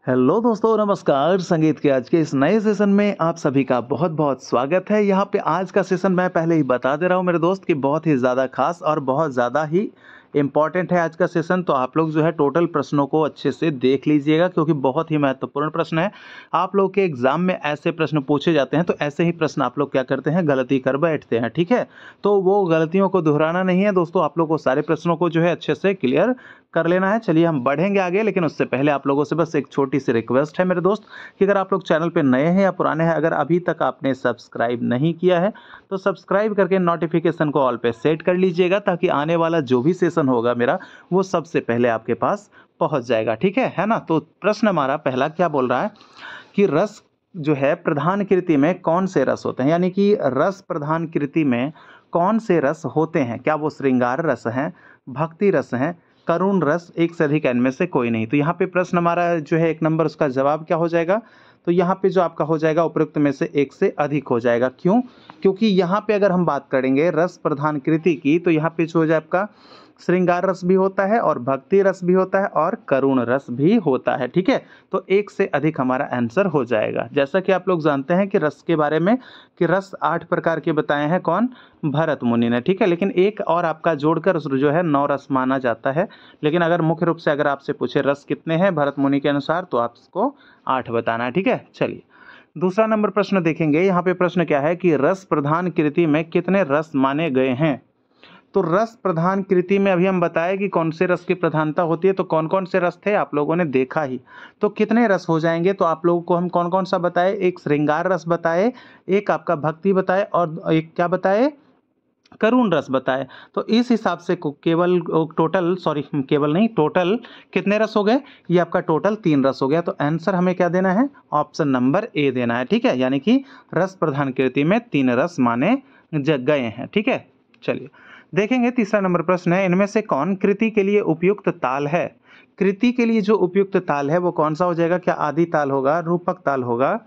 Hello दोस्तों, नमस्कार। संगीत के आज के इस नए सेशन में आप सभी का बहुत-बहुत स्वागत है। यहाँ पे आज का सेशन मैं पहले ही बता दे रहा हूँ मेरे दोस्त कि बहुत ही ज़्यादा खास और बहुत ज़्यादा ही इम्पोर्टेंट है आज का सेशन। तो आप लोग जो है टोटल प्रश्नों को अच्छे से देख लीजिएगा क्योंकि बहुत ही महत्वपूर्ण प्रश्न है। आप लोग के एग्ज़ाम में ऐसे प्रश्न पूछे जाते हैं तो ऐसे ही प्रश्न आप लोग क्या करते हैं, गलती कर बैठते हैं, ठीक है? तो वो गलतियों को दोहराना नहीं है दोस्तों, आप लोग को सारे प्रश्नों को जो है अच्छे से क्लियर कर लेना है। चलिए हम बढ़ेंगे आगे, लेकिन उससे पहले आप लोगों से बस एक छोटी-सी रिक्वेस्ट है मेरे दोस्त कि अगर आप लोग चैनल पे नए हैं या पुराने हैं, अगर अभी तक आपने सब्सक्राइब नहीं किया है, तो सब्सक्राइब करके नोटिफ़िकेशन को ऑल पे सेट कर लीजिएगा ताकि आने वाला जो भी सेशन होगा मेरा, वो सबसे पहले आपके पास पहुँच जाएगा, ठीक है ना? तो प्रश्न हमारा पहला क्या बोल रहा है कि रस जो है प्रधान कृति में कौन से रस होते हैं? यानी कि रस प्रधान कृति में कौन से रस होते हैं? क्या वो श्रृंगार रस हैं, भक्ति रस हैं, करुण रस, एक से अधिक इनमें से कोई नहीं? तो यहाँ पे प्रश्न हमारा जो है 1 नंबर, उसका जवाब क्या हो जाएगा? तो यहाँ पे जो आपका हो जाएगा उपरोक्त में से एक से अधिक हो जाएगा। क्यों? क्योंकि यहाँ पे अगर हम बात करेंगे रस प्रधान कृति की, तो यहाँ पे जो हो जाए आपका श्रृंगार रस भी होता है और भक्ति रस भी होता है और करुण रस भी होता है, ठीक है? तो एक से अधिक हमारा आंसर हो जाएगा। जैसा कि आप लोग जानते हैं कि रस के बारे में कि रस 8 प्रकार के बताए हैं कौन? भरत मुनि ने, ठीक है? लेकिन एक और आपका जोड़कर उस जो है 9 रस माना जाता है। लेकिन अगर मुख्य रूप से अगर आपसे पूछे रस कितने हैं भरत मुनि के अनुसार, तो आपको 8 बताना है, ठीक है? चलिए दूसरा नंबर प्रश्न देखेंगे। यहाँ पे प्रश्न क्या है कि रस प्रधान कृति में कितने रस माने गए हैं? तो रस प्रधान कृति में अभी हम बताए कि कौन से रस की प्रधानता होती है, तो कौन-कौन से रस थे आप लोगों ने देखा ही। तो कितने रस हो जाएँगे, तो आप लोगों को हम कौन-कौन सा बताए? एक श्रृंगार रस बताए, एक आपका भक्ति बताए और एक क्या बताए? करुण रस बताए। तो इस हिसाब से केवल टोटल सॉरी केवल नहीं, टोटल कितने रस हो गए? ये आपका टोटल 3 रस हो गया। तो आंसर हमें क्या देना है? ऑप्शन नंबर ए देना है, ठीक है? यानी कि रस प्रधान कृति में 3 रस माने गए हैं, ठीक है? चलिए देखेंगे तीसरा नंबर प्रश्न है, इनमें से कौन कृति के लिए उपयुक्त ताल है? कृति के लिए जो उपयुक्त ताल है वो कौन सा हो जाएगा? क्या आदि ताल होगा, रूपक ताल होगा,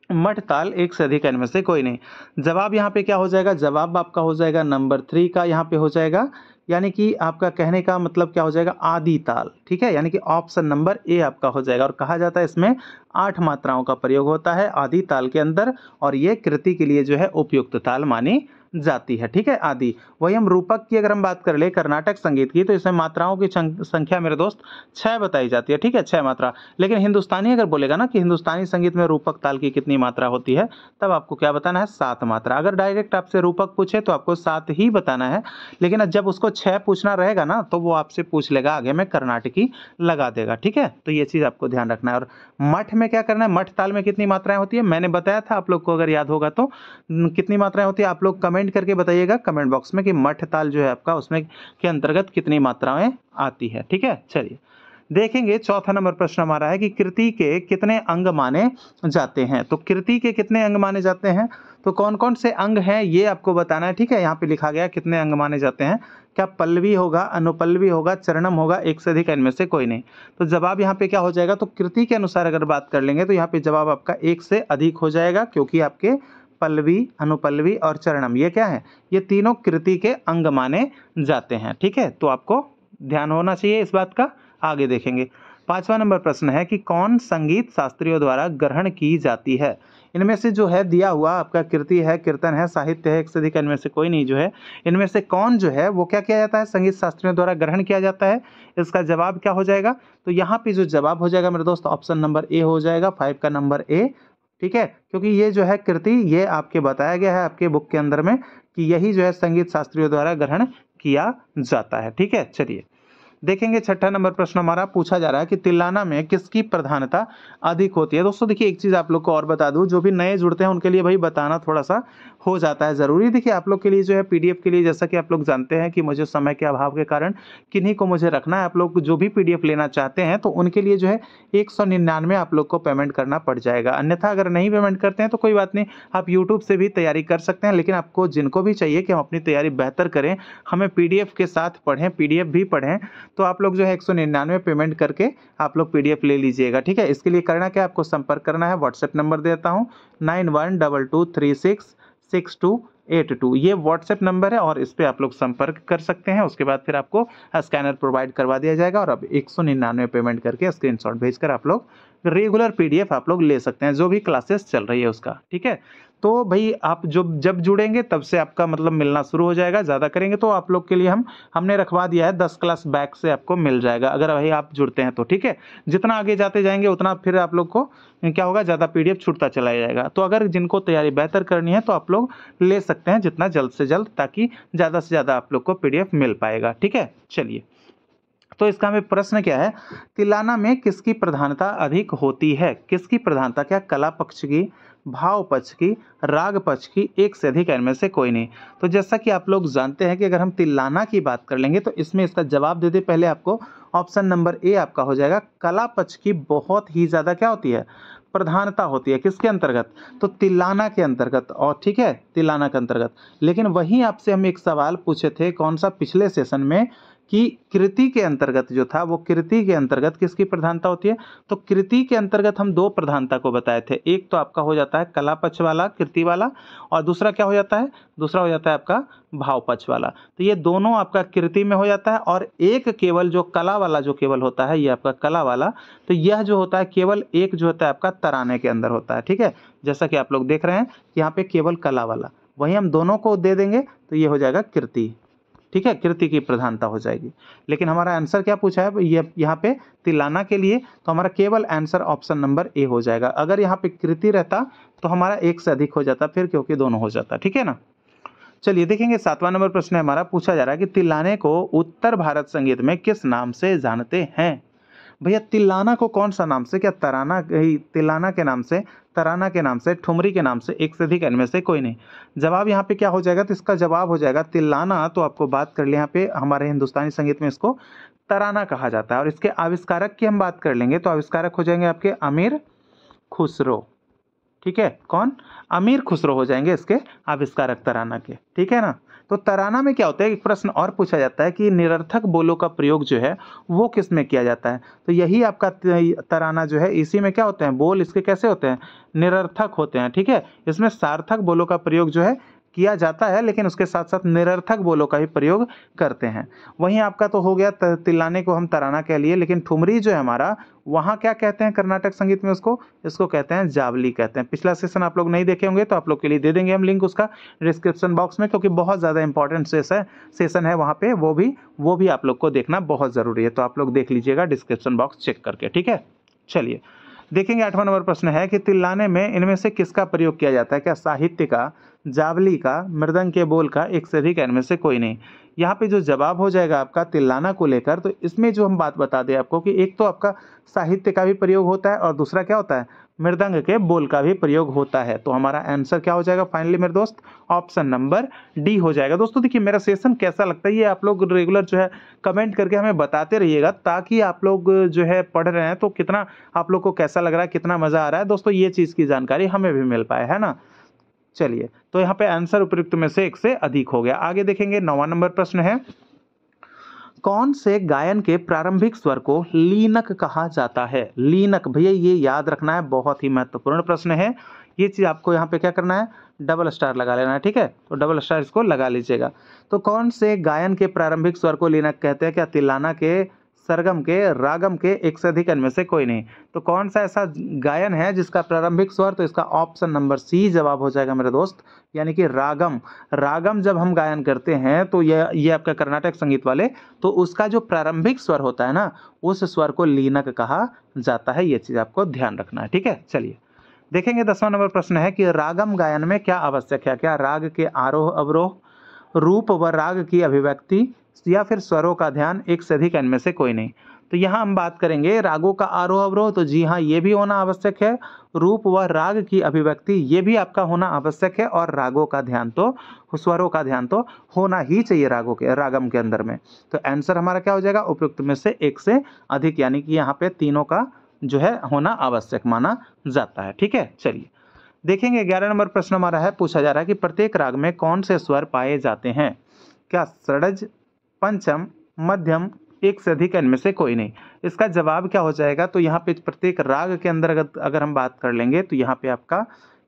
मठ ताल, एक से अधिक इनमें से कोई नहीं? जवाब यहाँ पे क्या हो जाएगा? जवाब आपका हो जाएगा नंबर 3 का यहाँ पे हो जाएगा। यानी कि आपका कहने का मतलब क्या हो जाएगा? आदि ताल, ठीक है? यानी कि ऑप्शन नंबर ए आपका हो जाएगा। और कहा जाता है इसमें 8 मात्राओं का प्रयोग होता है आदि ताल के अंदर और ये कृति के लिए जो है उपयुक्त ताल मानी जाती है, ठीक है? आदि। वही हम रूपक की अगर हम बात कर ले कर्नाटक संगीत की, तो इसमें मात्राओं की संख्या मेरे दोस्त 6 बताई जाती है, ठीक है? 6 मात्रा। लेकिन हिंदुस्तानी अगर बोलेगा ना कि हिंदुस्तानी संगीत में रूपक ताल की कितनी मात्रा होती है, तब आपको क्या बताना है? 7 मात्रा। अगर डायरेक्ट आपसे रूपक पूछे तो आपको 7 ही बताना है, लेकिन जब उसको 6 पूछना रहेगा ना, तो वो आपसे पूछ लेगा आगे में कर्नाटकी लगा देगा, ठीक है? तो ये चीज़ आपको ध्यान रखना है। और मठ में क्या करना है? मठ ताल में कितनी मात्राएँ होती है? मैंने बताया था आप लोग को, अगर याद होगा तो। कितनी मात्राएँ होती है? आप लोग कमेंट करके बताइएगा कमेंट बॉक्स में कि मठ ताल जो है आपका उसमें के अंतर्गत कितनी मात्राएँ आती है, ठीक है? चलिए देखेंगे चौथा नंबर प्रश्न हमारा है कि कृति के कितने अंग माने जाते हैं? तो कृति के कितने अंग माने जाते हैं? तो कौन-कौन से अंग हैं ये आपको बताना है, ठीक है? यहाँ पे लिखा गया कितने अंग माने जाते हैं। क्या पल्लवी होगा, अनुपल्लवी होगा, चरणम होगा, एक से अधिक इनमें से कोई नहीं? तो जवाब यहाँ पे क्या हो जाएगा? तो कृति के अनुसार अगर बात कर लेंगे तो यहाँ पे जवाब आपका एक से अधिक हो जाएगा क्योंकि आपके पल्लवी, अनुपल्लवी और चरणम ये क्या है? ये तीनों कृति के अंग माने जाते हैं, ठीक है? तो आपको ध्यान होना चाहिए इस बात का। आगे देखेंगे। 5वां नंबर प्रश्न है कि कौन संगीत शास्त्रियों द्वारा ग्रहण की जाती है? इनमें से जो है दिया हुआ आपका कृति है, कीर्तन है, साहित्य है, एक से अधिक इनमें से कोई नहीं जो है, इनमें से कौन जो है वो क्या किया जाता है? संगीत शास्त्रियों द्वारा ग्रहण किया जाता है। इसका जवाब क्या हो जाएगा? तो यहाँ पे जो जवाब हो जाएगा मेरे दोस्त ऑप्शन नंबर ए हो जाएगा, 5 का नंबर ए, ठीक है? क्योंकि ये जो है कृति ये आपके बताया गया है आपके बुक के अंदर में कि यही जो है संगीत शास्त्रियों द्वारा ग्रहण किया जाता है, ठीक है? चलिए देखेंगे छठा नंबर प्रश्न हमारा पूछा जा रहा है कि तिल्लाना में किसकी प्रधानता अधिक होती है? दोस्तों देखिए एक चीज़ आप लोग को और बता दूं, जो भी नए जुड़ते हैं उनके लिए भाई बताना थोड़ा सा हो जाता है ज़रूरी। देखिए आप लोग के लिए जो है पीडीएफ के लिए, जैसा कि आप लोग जानते हैं कि मुझे समय के अभाव के कारण किन्हीं को मुझे रखना है। आप लोग जो भी पीडीएफ लेना चाहते हैं तो उनके लिए जो है 199 आप लोग को पेमेंट करना पड़ जाएगा। अन्यथा अगर नहीं पेमेंट करते हैं तो कोई बात नहीं, आप यूट्यूब से भी तैयारी कर सकते हैं। लेकिन आपको जिनको भी चाहिए कि हम अपनी तैयारी बेहतर करें, हमें पीडीएफ के साथ पढ़ें, पीडीएफ भी पढ़ें, तो आप लोग जो है 199 पेमेंट करके आप लोग पीडीएफ ले लीजिएगा, ठीक है? इसके लिए करना क्या, आपको संपर्क करना है। व्हाट्सएप नंबर देता हूँ 91223662 82 ये व्हाट्सएप नंबर है और इस पे आप लोग संपर्क कर सकते हैं। उसके बाद फिर आपको स्कैनर प्रोवाइड करवा दिया जाएगा और अब 199 पेमेंट करके स्क्रीनशॉट भेजकर आप लोग रेगुलर पीडीएफ आप लोग ले सकते हैं, जो भी क्लासेस चल रही है उसका, ठीक है। तो भाई आप जब जुड़ेंगे तब से आपका मतलब मिलना शुरू हो जाएगा। ज़्यादा करेंगे तो आप लोग के लिए हमने रखवा दिया है 10 क्लास बैक से आपको मिल जाएगा, अगर भाई आप जुड़ते हैं तो, ठीक है। जितना आगे जाते जाएंगे उतना फिर आप लोग को क्या होगा, ज़्यादा पीडीएफ छूटता चला जाएगा। तो अगर जिनको तैयारी बेहतर करनी है तो आप लोग ले सकते हैं जितना जल्द से जल्द, ताकि ज़्यादा से ज़्यादा आप लोग को पीडीएफ मिल पाएगा, ठीक है। चलिए, तो इसका हमें प्रश्न क्या है, तिलाना में किसकी प्रधानता अधिक होती है? किसकी प्रधानता, क्या कला पक्ष की, भाव पक्ष की, राग पक्ष की, एक से अधिक, इनमें से कोई नहीं। तो जैसा कि आप लोग जानते हैं कि अगर हम तिलाना की बात कर लेंगे तो इसमें इसका जवाब दे दे पहले आपको, ऑप्शन नंबर ए आपका हो जाएगा। कला पक्ष की बहुत ही ज़्यादा क्या होती है, प्रधानता होती है। किसके अंतर्गत, तो तिलाना के अंतर्गत, और ठीक है, तिलाना के अंतर्गत। लेकिन वहीं आपसे हम एक सवाल पूछे थे, कौन सा, पिछले सेशन में, कि कृति के अंतर्गत जो था, वो कृति के अंतर्गत किसकी प्रधानता होती है? तो कृति के अंतर्गत हम दो प्रधानता को बताए थे। एक तो आपका हो जाता है कला पक्ष वाला, कृति वाला, और दूसरा क्या हो जाता है, दूसरा हो जाता है आपका भाव पक्ष वाला। तो ये दोनों आपका कृति में हो जाता है, और एक केवल जो कला वाला जो केवल होता है, ये आपका कला वाला, तो यह जो होता है केवल एक जो होता है आपका तराने के अंदर होता है, ठीक है। जैसा कि आप लोग देख रहे हैं कि यहाँ पे केवल कला वाला, वहीं हम दोनों को दे देंगे तो ये हो जाएगा कृति, ठीक है, कृति की प्रधानता हो जाएगी। लेकिन हमारा आंसर क्या पूछा है ये यहाँ पे तिलाना के लिए, तो हमारा केवल आंसर ऑप्शन नंबर ए हो जाएगा। अगर यहाँ पे कृति रहता तो हमारा एक से अधिक हो जाता फिर, क्योंकि दोनों हो जाता, ठीक है ना। चलिए देखेंगे 7वां नंबर प्रश्न है हमारा, पूछा जा रहा है कि तिलाने को उत्तर भारत संगीत में किस नाम से जानते हैं? भैया तिलाना को कौन सा नाम से, क्या तराना, तिलाना के नाम से, तराना के नाम से, ठुमरी के नाम से, एक से अधिक, इनमें से कोई नहीं। जवाब यहाँ पे क्या हो जाएगा, तो इसका जवाब हो जाएगा तिलाना। तो आपको बात कर ले यहाँ पे, हमारे हिंदुस्तानी संगीत में इसको तराना कहा जाता है। और इसके आविष्कारक की हम बात कर लेंगे तो आविष्कारक हो जाएंगे आपके अमीर खुसरो, ठीक है। कौन, अमीर खुसरो हो जाएंगे इसके आविष्कारक तराना के, ठीक है ना। तो तराना में क्या होता है, एक प्रश्न और पूछा जाता है कि निरर्थक बोलों का प्रयोग जो है वो किस में किया जाता है? तो यही आपका तराना जो है, इसी में क्या होते हैं, बोल इसके कैसे होते हैं, निरर्थक होते हैं, ठीक है। इसमें सार्थक बोलों का प्रयोग जो है किया जाता है, लेकिन उसके साथ साथ निरर्थक बोलों का भी प्रयोग करते हैं। वहीं आपका तो हो गया तिलाने को हम तराना कह लिए, लेकिन ठुमरी जो है हमारा, वहाँ क्या कहते हैं कर्नाटक संगीत में, इसको कहते हैं जावली कहते हैं। पिछला सेशन आप लोग नहीं देखे होंगे तो आप लोग के लिए दे देंगे हम लिंक उसका डिस्क्रिप्शन बॉक्स में, क्योंकि बहुत ज़्यादा इंपॉर्टेंट सेशन है वहाँ पे, वो भी आप लोग को देखना बहुत ज़रूरी है। तो आप लोग देख लीजिएगा डिस्क्रिप्शन बॉक्स चेक करके, ठीक है। चलिए देखेंगे 8वां नंबर प्रश्न है कि तिलाने में इनमें से किसका प्रयोग किया जाता है? क्या साहित्य का, जावली का, मृदंग के बोल का, एक से अधिक, इनमें से कोई नहीं। यहाँ पे जो जवाब हो जाएगा आपका तिलाना को लेकर, तो इसमें जो हम बात बता दें आपको कि एक तो आपका साहित्य का भी प्रयोग होता है और दूसरा क्या होता है, मृदंग के बोल का भी प्रयोग होता है। तो हमारा आंसर क्या हो जाएगा फाइनली मेरे दोस्त, ऑप्शन नंबर डी हो जाएगा। दोस्तों देखिए मेरा सेशन कैसा लगता है ये आप लोग रेगुलर जो है कमेंट करके हमें बताते रहिएगा, ताकि आप लोग जो है पढ़ रहे हैं तो कितना आप लोग को कैसा लग रहा है, कितना मजा आ रहा है दोस्तों, ये चीज़ की जानकारी हमें भी मिल पाए, है ना। चलिए तो यहाँ पे आंसर उपयुक्त में से एक से अधिक हो गया। आगे देखेंगे 9वां नंबर प्रश्न है, कौन से गायन के प्रारंभिक स्वर को लीनक कहा जाता है? लीनक, भैया ये याद रखना है, बहुत ही महत्वपूर्ण प्रश्न है। ये चीज आपको यहाँ पे क्या करना है, डबल स्टार लगा लेना है, ठीक है। तो डबल स्टार इसको लगा लीजिएगा। तो कौन से गायन के प्रारंभिक स्वर को लीनक कहते हैं? क्या तिलाना के, सरगम के, रागम के, एक से अधिक, इनमें से कोई नहीं। तो कौन सा ऐसा गायन है जिसका प्रारंभिक स्वर, तो इसका ऑप्शन नंबर सी जवाब हो जाएगा मेरे दोस्त, यानी कि रागम। रागम जब हम गायन करते हैं तो ये आपका कर्नाटक संगीत वाले, तो उसका जो प्रारंभिक स्वर होता है ना, उस स्वर को लीनक कहा जाता है। ये चीज आपको ध्यान रखना है, ठीक है। चलिए देखेंगे 10वां नंबर प्रश्न है कि रागम गायन में क्या आवश्यक है? क्या राग के आरोह अवरोह, रूप व राग की अभिव्यक्ति, या फिर स्वरों का ध्यान, एक से अधिक, इनमें से कोई नहीं। तो यहाँ हम बात करेंगे रागों का आरोह अवरोह, तो जी हाँ ये भी होना आवश्यक है। रूप व राग की अभिव्यक्ति ये भी आपका होना आवश्यक है, और रागों का ध्यान तो, स्वरों का ध्यान तो होना ही चाहिए रागों के, रागम के अंदर में। तो आंसर हमारा क्या हो जाएगा, उपयुक्त में से एक से अधिक, यानी कि यहाँ पे तीनों का जो है होना आवश्यक माना जाता है, ठीक है। चलिए देखेंगे 11 नंबर प्रश्न हमारा है, पूछा जा रहा है कि प्रत्येक राग में कौन से स्वर पाए जाते हैं? क्या षड्ज, पंचम, मध्यम, एक से अधिक, इनमें से कोई नहीं। इसका जवाब क्या हो जाएगा, तो यहाँ पे प्रत्येक राग के अंदर अगर हम बात कर लेंगे तो यहाँ पे आपका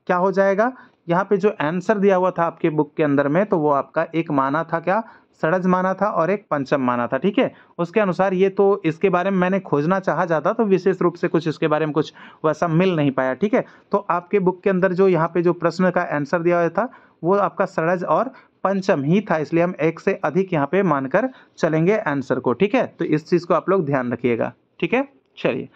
क्या हो जाएगा, यहाँ पे जो आंसर दिया हुआ था आपके बुक के अंदर में, तो वो आपका एक माना था क्या, षडज माना था और एक पंचम माना था, ठीक है। उसके अनुसार ये तो इसके बारे में मैंने खोजना चाहा जाता तो विशेष रूप से कुछ इसके बारे में कुछ वैसा मिल नहीं पाया, ठीक है। तो आपके बुक के अंदर जो यहाँ पे जो प्रश्न का आंसर दिया हुआ था वो आपका षडज और पंचम ही था, इसलिए हम एक से अधिक यहाँ पे मानकर चलेंगे आंसर को, ठीक है। तो इस चीज को आप लोग ध्यान रखिएगा, ठीक है। चलिए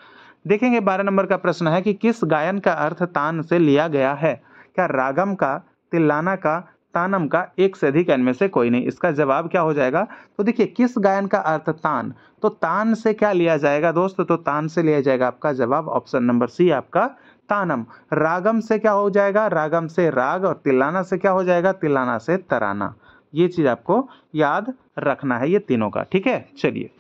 देखेंगे 12 नंबर का प्रश्न है कि किस गायन का अर्थ तान से लिया गया है। क्या रागम का, तिल्लाना का, तानम का, एक से अधिक इनमें से कोई नहीं। इसका जवाब क्या हो जाएगा, तो देखिए किस गायन का अर्थ तान, तो तान से क्या लिया जाएगा दोस्त, तो तान से लिया जाएगा आपका जवाब ऑप्शन नंबर सी आपका तानम। रागम से क्या हो जाएगा, रागम से राग, और तिल्लाना से क्या हो जाएगा, तिल्लाना से तराना। ये चीज आपको याद रखना है ये तीनों का, ठीक है। चलिए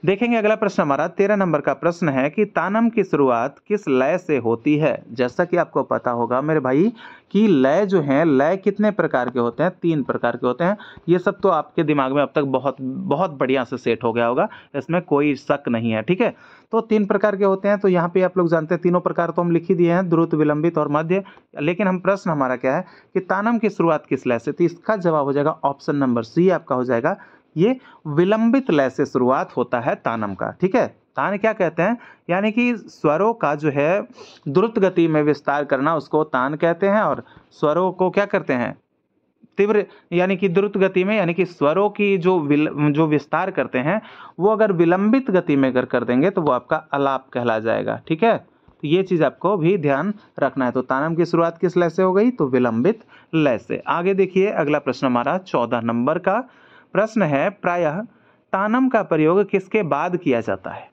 देखेंगे अगला प्रश्न हमारा 13 नंबर का प्रश्न है कि तानम की शुरुआत किस लय से होती है। जैसा कि आपको पता होगा मेरे भाई कि लय जो है, लय कितने प्रकार के होते हैं, 3 प्रकार के होते हैं। ये सब तो आपके दिमाग में अब तक बहुत बहुत बढ़िया से सेट हो गया होगा, इसमें कोई शक नहीं है, ठीक है। तो 3 प्रकार के होते हैं, तो यहाँ पे आप लोग जानते हैं तीनों प्रकार तो हम लिख ही दिए हैं, द्रुत, विलंबित और मध्य। लेकिन हम प्रश्न हमारा क्या है कि तानम की शुरुआत किस लय से, तो इसका जवाब हो जाएगा ऑप्शन नंबर सी आपका हो जाएगा, ये विलंबित लय से शुरुआत होता है तानम का, ठीक है। तान क्या कहते हैं, यानी कि स्वरों का जो है द्रुत गति में विस्तार करना उसको तान कहते हैं, और स्वरों को क्या करते हैं, तीव्र यानी कि द्रुत गति में, यानी कि स्वरों की जो विस्तार करते हैं वो अगर विलंबित गति में अगर कर देंगे तो वो आपका अलाप कहला जाएगा, ठीक है। तो ये चीज आपको भी ध्यान रखना है। तो तानम की शुरुआत किस लय से हो गई, तो विलंबित लय से। आगे देखिए अगला प्रश्न हमारा 14 नंबर का प्रश्न है, प्रायः तानम का प्रयोग किसके बाद किया जाता है।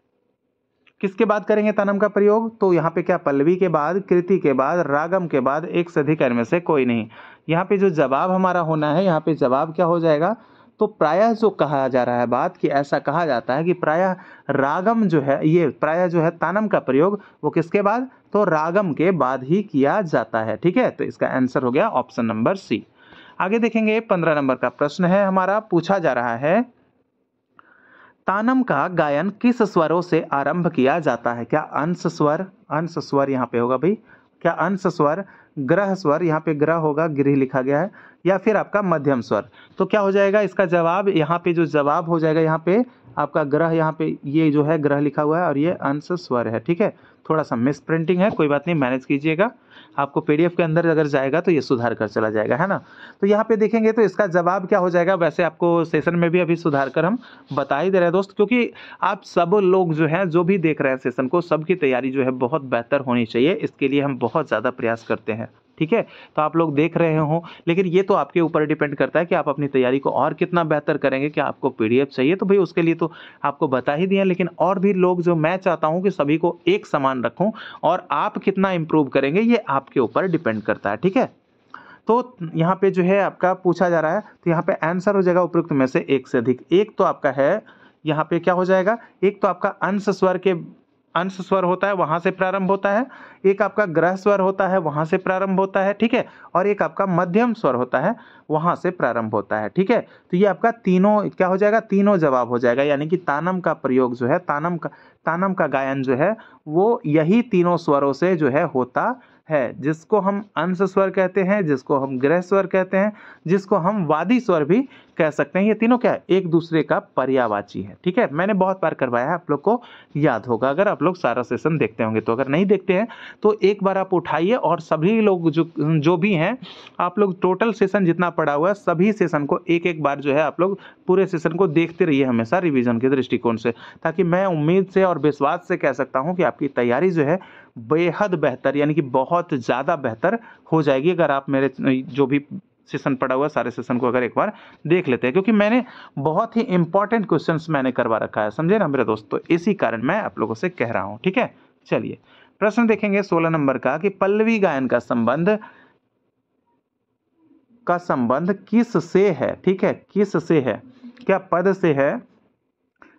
किसके बाद करेंगे तानम का प्रयोग, तो यहाँ पे क्या, पल्लवी के बाद, कृति के बाद, रागम के बाद, एक से अधिक इनमें से कोई नहीं। यहाँ पे जो जवाब हमारा होना है, यहाँ पे जवाब क्या हो जाएगा, तो प्रायः जो कहा जा रहा है बात कि ऐसा कहा जाता है कि प्रायः रागम जो है, ये प्रायः जो है तानम का प्रयोग वो किसके बाद, तो रागम के बाद ही किया जाता है, ठीक है। तो इसका आंसर हो गया ऑप्शन नंबर सी। आगे देखेंगे 15 नंबर का प्रश्न है हमारा, पूछा जा रहा है तानम का गायन किस स्वरों से आरंभ किया जाता है। क्या अंश स्वर, अंश स्वर यहाँ पे होगा भाई, क्या अंश स्वर, ग्रह स्वर, यहाँ पे ग्रह होगा, गृह लिखा गया है, या फिर आपका मध्यम स्वर। तो क्या हो जाएगा इसका जवाब, यहाँ पे जो जवाब हो जाएगा, यहाँ पे आपका ग्रह, यहाँ पे ये जो है ग्रह लिखा हुआ है और ये अंश स्वर है, ठीक है। थोड़ा सा मिस प्रिंटिंग है, कोई बात नहीं, मैनेज कीजिएगा। आपको पीडीएफ के अंदर अगर जाएगा तो ये सुधार कर चला जाएगा, है ना। तो यहाँ पे देखेंगे तो इसका जवाब क्या हो जाएगा, वैसे आपको सेशन में भी अभी सुधार कर हम बता ही दे रहे हैं दोस्त, क्योंकि आप सब लोग जो हैं, जो भी देख रहे हैं सेशन को, सबकी तैयारी जो है बहुत बेहतर होनी चाहिए, इसके लिए हम बहुत ज़्यादा प्रयास करते हैं, ठीक है। तो आप लोग देख रहे हो, लेकिन ये तो आपके ऊपर डिपेंड करता है कि आप अपनी तैयारी को और कितना बेहतर करेंगे। क्या आपको पीडीएफ चाहिए, तो भाई उसके लिए तो आपको बता ही दिया, लेकिन और भी लोग जो, मैं चाहता हूं कि सभी को एक समान रखूं, और आप कितना इंप्रूव करेंगे ये आपके ऊपर डिपेंड करता है, ठीक है। तो यहाँ पे जो है आपका पूछा जा रहा है, तो यहाँ पे आंसर हो जाएगा उपयुक्त में से एक से अधिक। एक तो आपका है, यहाँ पे क्या हो जाएगा, एक तो आपका अंश स्वर के, अंश स्वर होता है वहां से प्रारंभ होता है, एक आपका ग्रह स्वर होता है वहां से प्रारंभ होता है, ठीक है, और एक आपका मध्यम स्वर होता है वहां से प्रारंभ होता है, ठीक है। तो ये आपका तीनों क्या हो जाएगा, तीनों जवाब हो जाएगा, यानी कि तानम का प्रयोग जो है, तानम का गायन जो है वो यही तीनों स्वरों से जो है होता है, जिसको हम अंश स्वर कहते हैं, जिसको हम ग्रह स्वर कहते हैं, जिसको हम वादी स्वर भी कह सकते हैं। ये तीनों क्या है, एक दूसरे का पर्यायवाची है, ठीक है। मैंने बहुत बार करवाया है, आप लोग को याद होगा अगर आप लोग सारा सेशन देखते होंगे। तो अगर नहीं देखते हैं तो एक बार आप उठाइए, और सभी लोग जो भी हैं, आप लोग टोटल सेशन जितना पड़ा हुआ है सभी सेशन को एक एक बार जो है आप लोग पूरे सेशन को देखते रहिए, हमेशा रिवीजन के दृष्टिकोण से, ताकि मैं उम्मीद से और विश्वास से कह सकता हूँ कि आपकी तैयारी जो है बेहद बेहतर, यानी कि बहुत ज़्यादा बेहतर हो जाएगी अगर आप मेरे जो भी सेशन पड़ा हुआ सारे सेशन को अगर एक बार देख लेते हैं, क्योंकि मैंने बहुत ही इंपॉर्टेंट क्वेश्चंस मैंने करवा रखा है, समझे ना मेरे दोस्त। तो इसी कारण मैं आप लोगों से कह रहा हूं, ठीक है। चलिए प्रश्न देखेंगे 16 नंबर का कि पल्लवी गायन का संबंध किस से है, ठीक है, किस से है। क्या पद से है,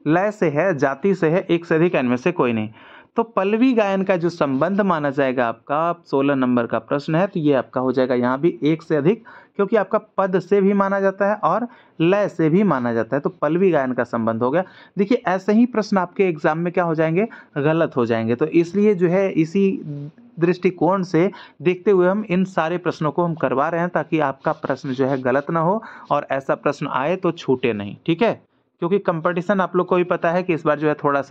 लय से है, जाति से है, एक से अधिक इनमें से कोई नहीं। तो पल्लवी गायन का जो संबंध माना जाएगा आपका 16 नंबर का प्रश्न है, तो ये आपका हो जाएगा यहाँ भी एक से अधिक, क्योंकि आपका पद से भी माना जाता है और लय से भी माना जाता है। तो पल्लवी गायन का संबंध हो गया। देखिए ऐसे ही प्रश्न आपके एग्जाम में क्या हो जाएंगे, गलत हो जाएंगे। तो इसलिए जो है इसी दृष्टिकोण से देखते हुए हम इन सारे प्रश्नों को हम करवा रहे हैं, ताकि आपका प्रश्न जो है गलत ना हो और ऐसा प्रश्न आए तो छूटे नहीं, ठीक है। क्योंकि कंपटीशन आप लोग को भी पता है कि इस बार जो है थोड़ा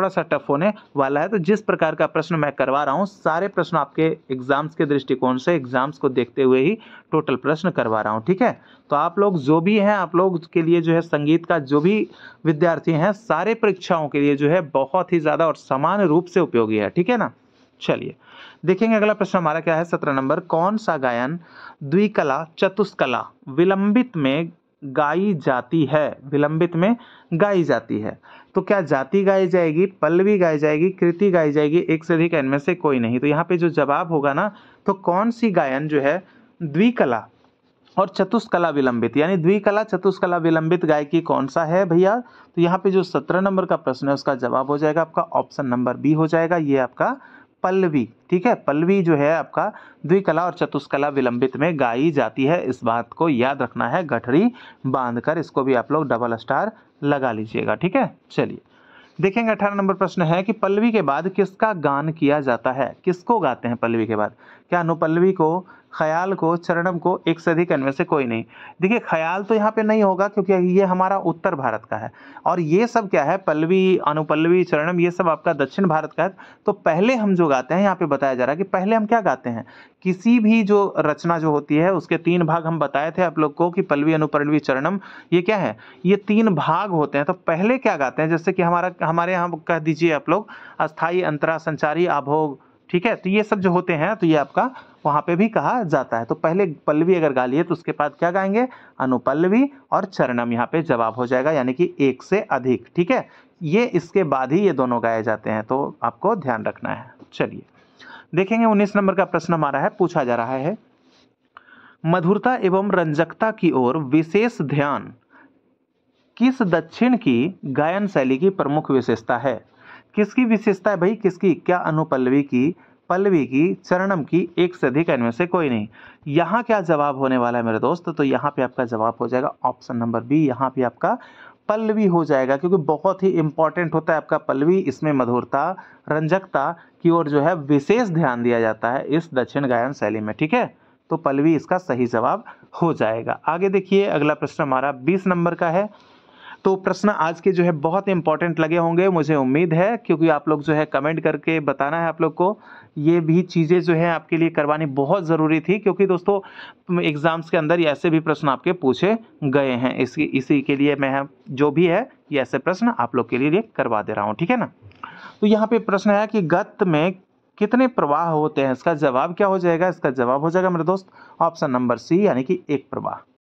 सा टफ होने वाला है। तो जिस प्रकार का प्रश्न मैं करवा रहा हूँ, सारे प्रश्न आपके एग्जाम्स के दृष्टिकोण से, एग्जाम्स को देखते हुए ही टोटल प्रश्न करवा रहा हूँ, ठीक है। तो आप लोग जो भी हैं, आप लोग के लिए जो है संगीत का जो भी विद्यार्थी हैं, सारे परीक्षाओं के लिए जो है बहुत ही ज़्यादा और समान रूप से उपयोगी है, ठीक है ना। चलिए देखेंगे अगला प्रश्न हमारा क्या है। 17 नंबर, कौन सा गायन द्विकला चतुष्कला विलंबित में गाई जाती है? विलंबित में गाई जाती है तो क्या जाति गाई जाएगी, पल्लवी गाई जाएगी, कृति गाई जाएगी, एक से अधिक इनमें से कोई नहीं? तो यहाँ पे जो जवाब होगा ना, तो कौन सी गायन जो है द्विकला और चतुष्कला विलंबित, यानी द्विकला चतुष्कला विलंबित गायकी कौन सा है भैया? तो यहाँ पे जो 17 नंबर का प्रश्न है उसका जवाब हो जाएगा आपका ऑप्शन नंबर बी हो जाएगा, ये आपका पल्लवी, ठीक है। पल्लवी जो है आपका द्विकला और चतुष्कला विलंबित में गाई जाती है। इस बात को याद रखना है, गठरी बांधकर इसको भी आप लोग डबल स्टार लगा लीजिएगा, ठीक है। चलिए देखेंगे 18 नंबर प्रश्न है कि पल्लवी के बाद किसका गान किया जाता है? किसको गाते हैं पल्लवी के बाद? क्या अनुपल्लवी को, ख्याल को, चरणम को, एक से अधिक इनमें से कोई नहीं? देखिए ख्याल तो यहाँ पे नहीं होगा क्योंकि ये हमारा उत्तर भारत का है, और ये सब क्या है, पल्लवी, अनुपल्लवी, चरणम, ये सब आपका दक्षिण भारत का है। तो पहले हम जो गाते हैं, यहाँ पे बताया जा रहा है कि पहले हम क्या गाते हैं, किसी भी जो रचना जो होती है उसके 3 भाग हम बताए थे आप लोग को कि पल्लवी, अनुपल्लवी, चरणम, ये क्या है, ये 3 भाग होते हैं। तो पहले क्या गाते हैं, जैसे कि हमारे यहाँ कह दीजिए आप लोग अस्थाई, अंतरा, संचारी, आभोग, ठीक है। तो ये सब जो होते हैं तो ये आपका वहाँ पे भी कहा जाता है। तो पहले पल्लवी अगर गा लिए तो उसके बाद क्या गाएंगे, अनुपल्लवी और चरणम, यहाँ पे जवाब हो जाएगा, यानी कि एक से अधिक, ठीक है। ये इसके बाद ही ये दोनों गाए जाते हैं, तो आपको ध्यान रखना है। चलिए देखेंगे 19 नंबर का प्रश्न हमारा है, पूछा जा रहा है, मधुरता एवं रंजकता की ओर विशेष ध्यान किस दक्षिण की गायन शैली की प्रमुख विशेषता है? किसकी विशेषता है भाई, किसकी? क्या अनुपल्लवी की, पल्लवी की, चरणम की, एक से अधिक इनमें से कोई नहीं? यहाँ क्या जवाब होने वाला है मेरे दोस्त? तो यहाँ पे आपका जवाब हो जाएगा ऑप्शन नंबर बी, यहाँ पे आपका पल्लवी हो जाएगा, क्योंकि बहुत ही इंपॉर्टेंट होता है आपका पल्लवी। इसमें मधुरता, रंजकता की ओर जो है विशेष ध्यान दिया जाता है इस दक्षिण गायन शैली में, ठीक है। तो पल्लवी इसका सही जवाब हो जाएगा। आगे देखिए अगला प्रश्न हमारा 20 नंबर का है। तो प्रश्न आज के जो है बहुत इंपॉर्टेंट लगे होंगे, मुझे उम्मीद है, क्योंकि आप लोग जो है कमेंट करके बताना है आप लोग को। ये भी चीज़ें जो है आपके लिए करवानी बहुत ज़रूरी थी, क्योंकि दोस्तों एग्जाम्स के अंदर ऐसे भी प्रश्न आपके पूछे गए हैं। इसी के लिए मैं जो भी है ये ऐसे प्रश्न आप लोग के लिए करवा दे रहा हूँ, ठीक है ना। तो यहाँ पे प्रश्न है कि गद्य में कितने प्रवाह होते हैं? इसका जवाब क्या हो जाएगा? इसका जवाब हो जाएगा मेरे दोस्त ऑप्शन नंबर सी, यानी कि 1 प्रवाह।